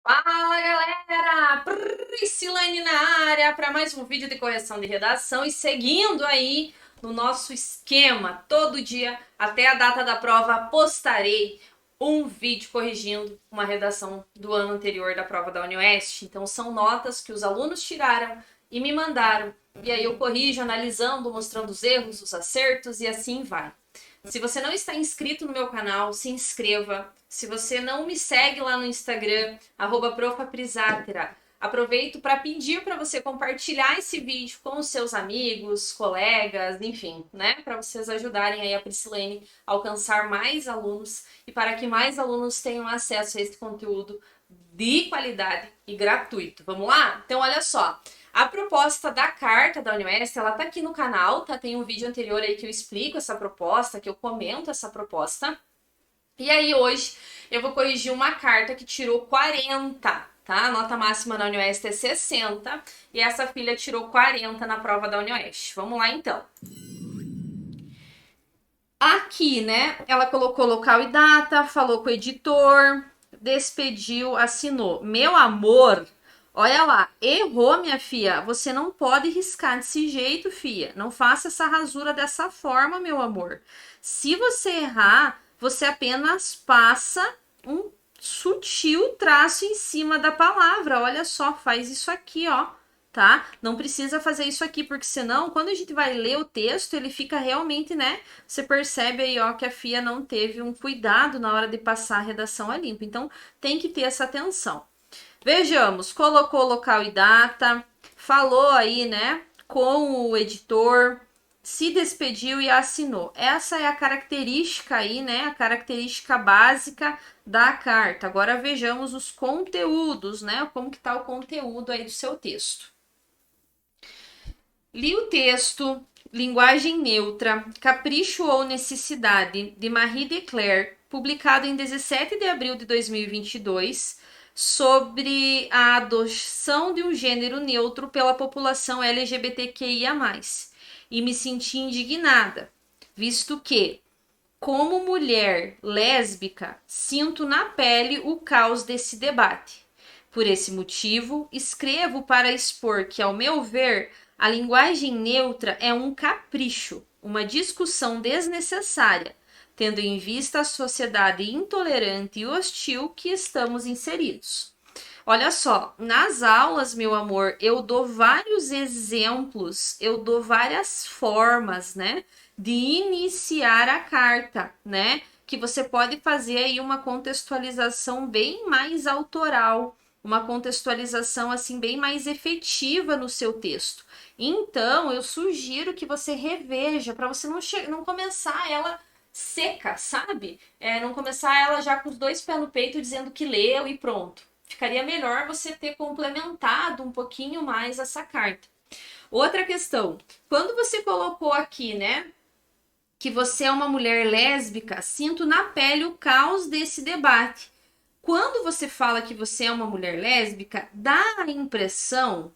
Fala galera, Priscilane na área para mais um vídeo de correção de redação e seguindo aí no nosso esquema, todo dia até a data da prova postarei um vídeo corrigindo uma redação do ano anterior da prova da UniOeste. Então são notas que os alunos tiraram e me mandaram e aí eu corrijo analisando, mostrando os erros, os acertos e assim vai. Se você não está inscrito no meu canal, se inscreva. Se você não me segue lá no Instagram, @profaprisátera, aproveito para pedir para você compartilhar esse vídeo com os seus amigos, colegas, enfim, né? Para vocês ajudarem aí a Priscilane a alcançar mais alunos e para que mais alunos tenham acesso a esse conteúdo de qualidade e gratuito. Vamos lá? Então, olha só. A proposta da carta da UniOeste, ela tá aqui no canal, tá? Tem um vídeo anterior aí que eu explico essa proposta, que eu comento essa proposta. E aí hoje eu vou corrigir uma carta que tirou 40, tá? A nota máxima na UniOeste é 60 e essa filha tirou 40 na prova da UniOeste. Vamos lá então. Aqui, né, ela colocou local e data, falou com o editor, despediu, assinou. Meu amor, olha lá, errou, minha filha. Você não pode riscar desse jeito, filha. Não faça essa rasura dessa forma, meu amor. Se você errar, você apenas passa um sutil traço em cima da palavra. Olha só, faz isso aqui, ó, tá? Não precisa fazer isso aqui, porque senão, quando a gente vai ler o texto, ele fica realmente, né? Você percebe aí, ó, que a FIA não teve um cuidado na hora de passar a redação a limpo. Então, tem que ter essa atenção. Vejamos, colocou local e data, falou aí, né, com o editor, se despediu e assinou. Essa é a característica aí, né, a característica básica da carta. Agora vejamos os conteúdos, né, como que tá o conteúdo aí do seu texto. Li o texto Linguagem Neutra, Capricho ou Necessidade, de Marie Declercq, publicado em 17 de abril de 2022, sobre a adoção de um gênero neutro pela população LGBTQIA+. E me senti indignada, visto que, como mulher lésbica, sinto na pele o caos desse debate. Por esse motivo, escrevo para expor que, ao meu ver, a linguagem neutra é um capricho, uma discussão desnecessária, tendo em vista a sociedade intolerante e hostil que estamos inseridos. Olha só, nas aulas, meu amor, eu dou vários exemplos, eu dou várias formas, né, de iniciar a carta, né? Que você pode fazer aí uma contextualização bem mais autoral, uma contextualização assim bem mais efetiva no seu texto. Então, eu sugiro que você reveja para você não começar ela seca, sabe? Não começar ela já com os dois pés no peito dizendo que leu e pronto. Ficaria melhor você ter complementado um pouquinho mais essa carta. Outra questão, quando você colocou aqui, né, que você é uma mulher lésbica, sinto na pele o caos desse debate. Quando você fala que você é uma mulher lésbica, dá a impressão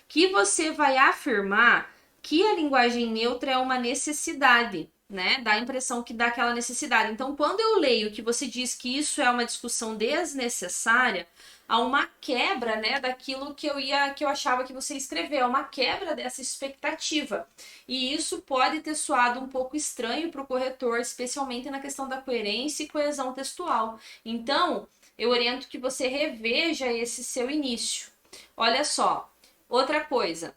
que você vai afirmar que a linguagem neutra é uma necessidade, né? Dá a impressão que dá aquela necessidade. Então, quando eu leio que você diz que isso é uma discussão desnecessária, há uma quebra, né, daquilo que eu achava que você escreveu, uma quebra dessa expectativa. E isso pode ter soado um pouco estranho para o corretor, especialmente na questão da coerência e coesão textual. Então, eu oriento que você reveja esse seu início. Olha só, outra coisa,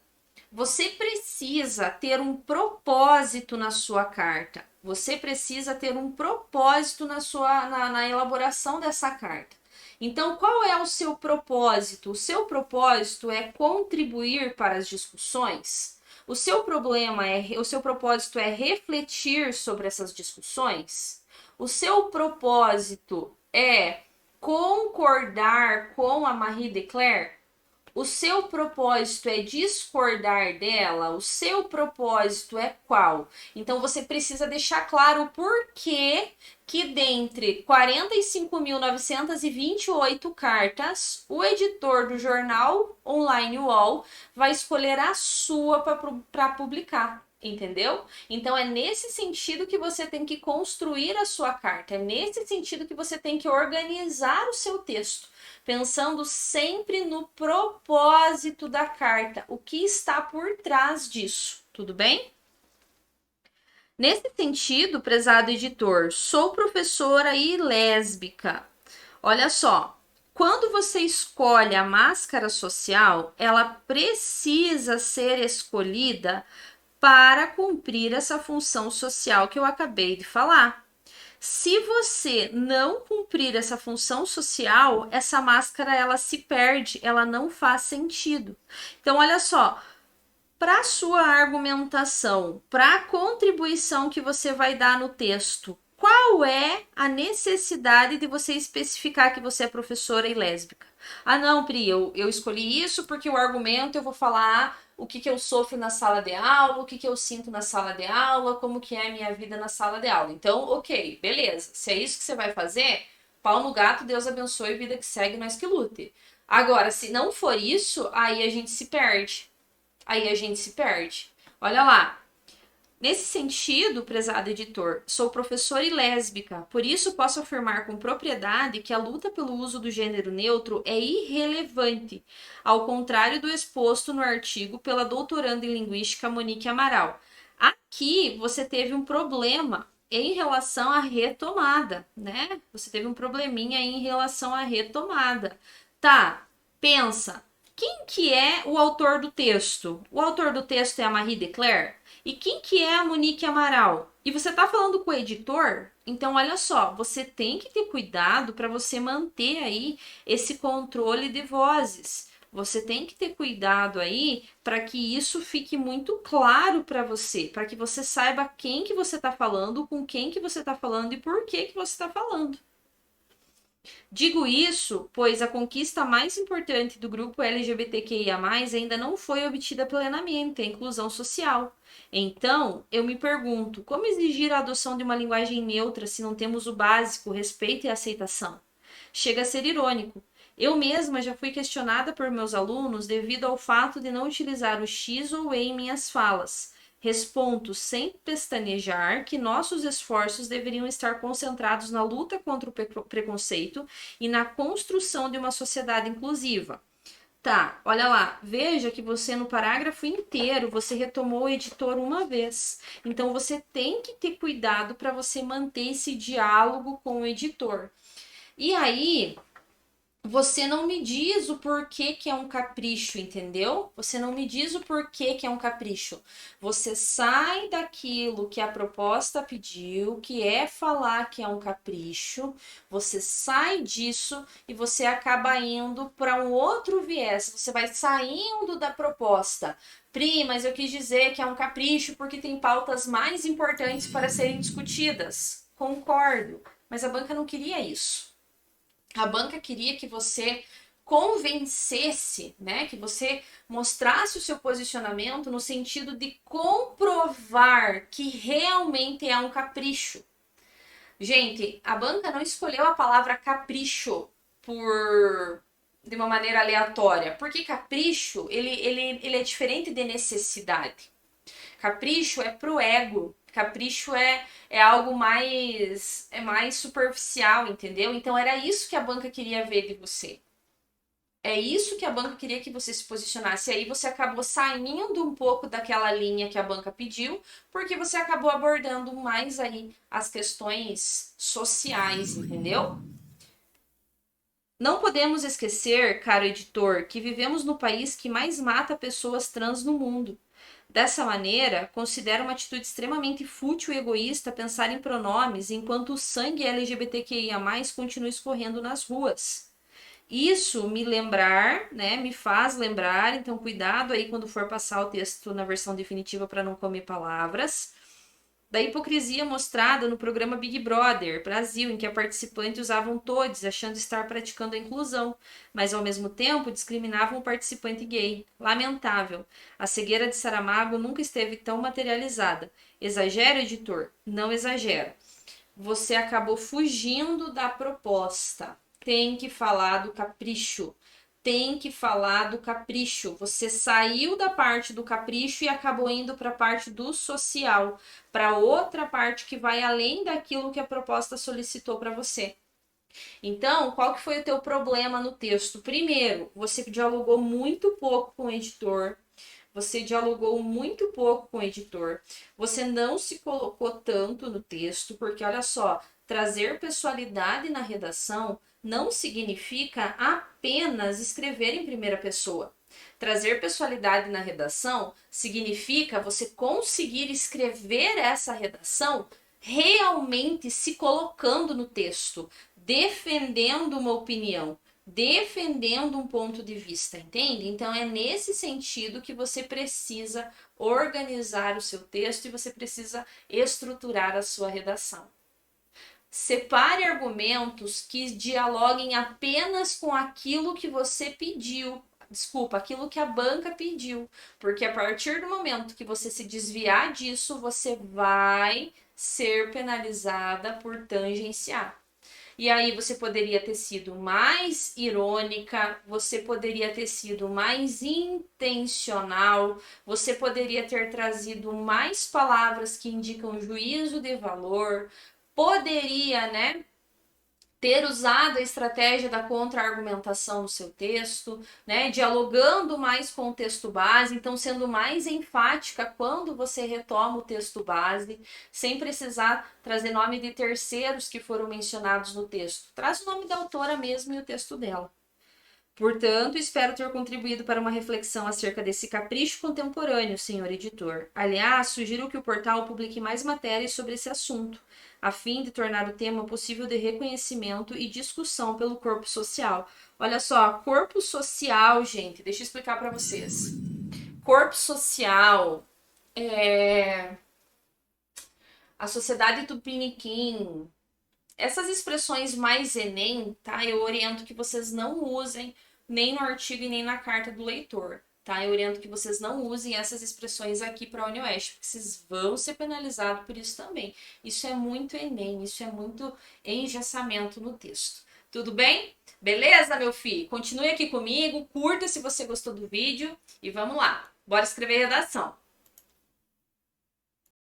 você precisa ter um propósito na sua carta. Você precisa ter um propósito na elaboração dessa carta. Então, qual é o seu propósito? O seu propósito é contribuir para as discussões? O seu propósito é refletir sobre essas discussões? O seu propósito é concordar com a Marie Declercq? O seu propósito é discordar dela? O seu propósito é qual? Então você precisa deixar claro o porquê que dentre 45.928 cartas, o editor do jornal online UOL vai escolher a sua para publicar. Entendeu? Então é nesse sentido que você tem que construir a sua carta, é nesse sentido que você tem que organizar o seu texto, pensando sempre no propósito da carta, o que está por trás disso, tudo bem? Nesse sentido, prezado editor, sou professora e lésbica. Olha só, quando você escolhe a máscara social, ela precisa ser escolhida para cumprir essa função social que eu acabei de falar. Se você não cumprir essa função social, essa máscara ela se perde, ela não faz sentido. Então, olha só, para sua argumentação, para a contribuição que você vai dar no texto, qual é a necessidade de você especificar que você é professora e lésbica? Ah, não, Pri, eu escolhi isso porque o argumento eu vou falar o que eu sofro na sala de aula, o que eu sinto na sala de aula, como que é a minha vida na sala de aula. Então, ok, beleza. Se é isso que você vai fazer, pau no gato, Deus abençoe, vida que segue, nós que lute. Agora, se não for isso, aí a gente se perde. Olha lá. Nesse sentido, prezado editor, sou professora e lésbica, por isso posso afirmar com propriedade que a luta pelo uso do gênero neutro é irrelevante, ao contrário do exposto no artigo pela doutoranda em linguística Monique Amaral. Aqui você teve um problema em relação à retomada, né? Você teve um probleminha em relação à retomada. Tá, pensa. Quem que é o autor do texto? O autor do texto é a Marie Declercq? E quem que é a Monique Amaral? E você está falando com o editor? Então, olha só, você tem que ter cuidado para você manter aí esse controle de vozes. Você tem que ter cuidado aí para que isso fique muito claro para você, para que você saiba quem que você está falando, com quem que você está falando e por que que você está falando. Digo isso, pois a conquista mais importante do grupo LGBTQIA+, ainda não foi obtida plenamente, a inclusão social. Então, eu me pergunto, como exigir a adoção de uma linguagem neutra se não temos o básico, respeito e aceitação? Chega a ser irônico. Eu mesma já fui questionada por meus alunos devido ao fato de não utilizar o X ou E em minhas falas. Respondo sem pestanejar que nossos esforços deveriam estar concentrados na luta contra o preconceito e na construção de uma sociedade inclusiva. Tá, olha lá, veja que você no parágrafo inteiro você retomou o editor uma vez. Então você tem que ter cuidado para você manter esse diálogo com o editor. E aí, você não me diz o porquê que é um capricho, entendeu? Você não me diz o porquê que é um capricho. Você sai daquilo que a proposta pediu, que é falar que é um capricho, você sai disso e você acaba indo para um outro viés. Você vai saindo da proposta. Pri, mas eu quis dizer que é um capricho porque tem pautas mais importantes para serem discutidas. Concordo, mas a banca não queria isso. A banca queria que você convencesse, né, que você mostrasse o seu posicionamento no sentido de comprovar que realmente é um capricho. Gente, a banca não escolheu a palavra capricho de uma maneira aleatória, porque capricho, ele é diferente de necessidade. Capricho é pro ego. Capricho é algo mais superficial, entendeu? Então era isso que a banca queria ver de você. É isso que a banca queria que você se posicionasse. E aí você acabou saindo um pouco daquela linha que a banca pediu, porque você acabou abordando mais aí as questões sociais, entendeu? Não podemos esquecer, caro editor, que vivemos no país que mais mata pessoas trans no mundo. Dessa maneira, considero uma atitude extremamente fútil e egoísta pensar em pronomes enquanto o sangue LGBTQIA+, continua escorrendo nas ruas. Isso me faz lembrar, então cuidado aí quando for passar o texto na versão definitiva para não comer palavras, da hipocrisia mostrada no programa Big Brother Brasil, em que a participante usavam todes, achando estar praticando a inclusão, mas ao mesmo tempo discriminavam o participante gay. Lamentável. A cegueira de Saramago nunca esteve tão materializada. Exagero, editor? Não exagero. Você acabou fugindo da proposta. Tem que falar do capricho. tem que falar do capricho. Você saiu da parte do capricho e acabou indo para a parte do social, para outra parte que vai além daquilo que a proposta solicitou para você. Então, qual que foi o teu problema no texto? Primeiro, você dialogou muito pouco com o editor. Você dialogou muito pouco com o editor. Você não se colocou tanto no texto, porque olha só, trazer pessoalidade na redação não significa apenas escrever em primeira pessoa. Trazer pessoalidade na redação significa você conseguir escrever essa redação realmente se colocando no texto, defendendo uma opinião, defendendo um ponto de vista, entende? Então é nesse sentido que você precisa organizar o seu texto e você precisa estruturar a sua redação. Separe argumentos que dialoguem apenas com aquilo que você pediu. Desculpa, aquilo que a banca pediu. Porque a partir do momento que você se desviar disso, você vai ser penalizada por tangenciar. E aí você poderia ter sido mais irônica, você poderia ter sido mais intencional, você poderia ter trazido mais palavras que indicam juízo de valor, poderia, né, ter usado a estratégia da contra-argumentação no seu texto, né, dialogando mais com o texto base, então sendo mais enfática quando você retoma o texto base, sem precisar trazer nome de terceiros que foram mencionados no texto. Traz o nome da autora mesmo e o texto dela. Portanto, espero ter contribuído para uma reflexão acerca desse capricho contemporâneo, senhor editor. Aliás, sugiro que o portal publique mais matérias sobre esse assunto, a fim de tornar o tema possível de reconhecimento e discussão pelo corpo social. Olha só, corpo social, gente, deixa eu explicar para vocês. Corpo social a sociedade tupiniquim, essas expressões mais Enem, tá? Eu oriento que vocês não usem nem no artigo e nem na carta do leitor, tá? Eu oriento que vocês não usem essas expressões aqui para a UniOeste, porque vocês vão ser penalizados por isso também. Isso é muito Enem, isso é muito engessamento no texto. Tudo bem? Beleza, meu filho? Continue aqui comigo, curta se você gostou do vídeo e vamos lá. Bora escrever redação.